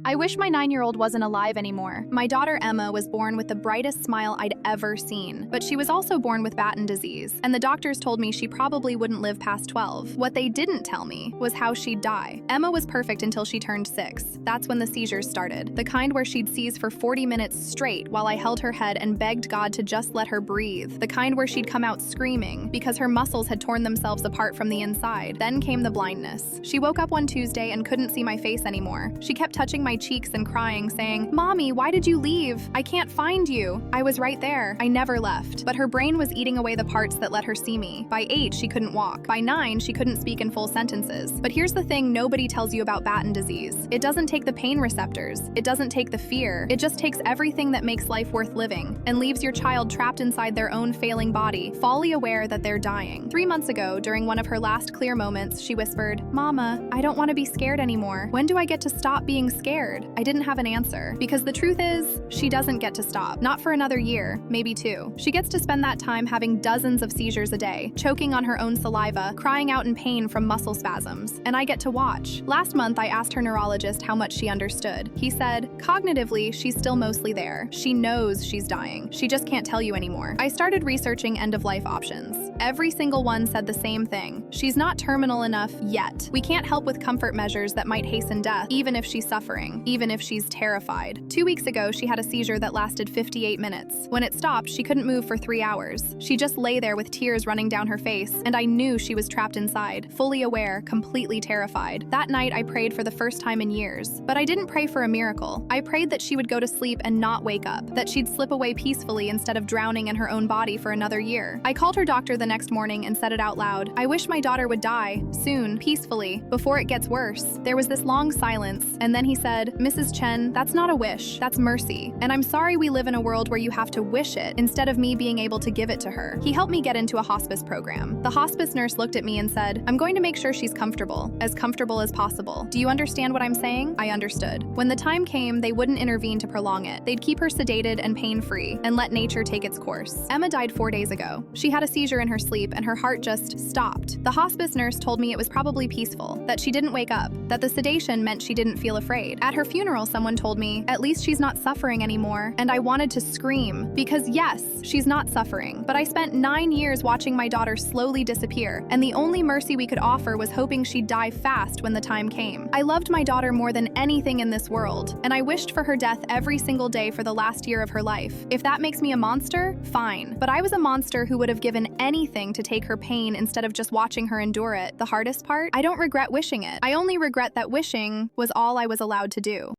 I wish my 9-year-old wasn't alive anymore. My daughter Emma was born with the brightest smile I'd ever seen, but she was also born with Batten disease, and the doctors told me she probably wouldn't live past 12. What they didn't tell me was how she'd die. Emma was perfect until she turned 6. That's when the seizures started, the kind where she'd seize for 40 minutes straight while I held her head and begged God to just let her breathe, the kind where she'd come out screaming because her muscles had torn themselves apart from the inside. Then came the blindness. She woke up one Tuesday and couldn't see my face anymore. She kept touching my cheeks and crying, saying, "Mommy, why did you leave? I can't find you." I was right there. I never left. But her brain was eating away the parts that let her see me. By 8, she couldn't walk. By 9, she couldn't speak in full sentences. But here's the thing nobody tells you about Batten disease. It doesn't take the pain receptors. It doesn't take the fear. It just takes everything that makes life worth living and leaves your child trapped inside their own failing body, fully aware that they're dying. 3 months ago, during one of her last clear moments, she whispered, "Mama, I don't want to be scared anymore. When do I get to stop being scared?" I didn't have an answer, because the truth is, she doesn't get to stop. Not for another year, maybe 2. She gets to spend that time having dozens of seizures a day, choking on her own saliva, crying out in pain from muscle spasms, and I get to watch. Last month, I asked her neurologist how much she understood. He said, cognitively, she's still mostly there. She knows she's dying. She just can't tell you anymore. I started researching end-of-life options. Every single one said the same thing. She's not terminal enough yet. We can't help with comfort measures that might hasten death, even if she's suffering, even if she's terrified. 2 weeks ago, she had a seizure that lasted 58 minutes. When it stopped, she couldn't move for 3 hours. She just lay there with tears running down her face, and I knew she was trapped inside, fully aware, completely terrified. That night, I prayed for the first time in years. But I didn't pray for a miracle. I prayed that she would go to sleep and not wake up, that she'd slip away peacefully instead of drowning in her own body for another year. I called her doctor the next morning and said it out loud. I wish my daughter would die, soon, peacefully, before it gets worse. There was this long silence, and then he said, "Mrs. Chen, that's not a wish, that's mercy. And I'm sorry we live in a world where you have to wish it instead of me being able to give it to her." He helped me get into a hospice program. The hospice nurse looked at me and said, "I'm going to make sure she's comfortable as possible. Do you understand what I'm saying?" I understood. When the time came, they wouldn't intervene to prolong it. They'd keep her sedated and pain-free and let nature take its course. Emma died 4 days ago. She had a seizure in her sleep and her heart just stopped. The hospice nurse told me it was probably peaceful, that she didn't wake up, that the sedation meant she didn't feel afraid. At her funeral, someone told me, "At least she's not suffering anymore," and I wanted to scream, because yes, she's not suffering. But I spent 9 years watching my daughter slowly disappear, and the only mercy we could offer was hoping she'd die fast when the time came. I loved my daughter more than anything in this world, and I wished for her death every single day for the last year of her life. If that makes me a monster, fine. But I was a monster who would have given anything to take her pain instead of just watching her endure it. The hardest part? I don't regret wishing it. I only regret that wishing was all I was allowed to do.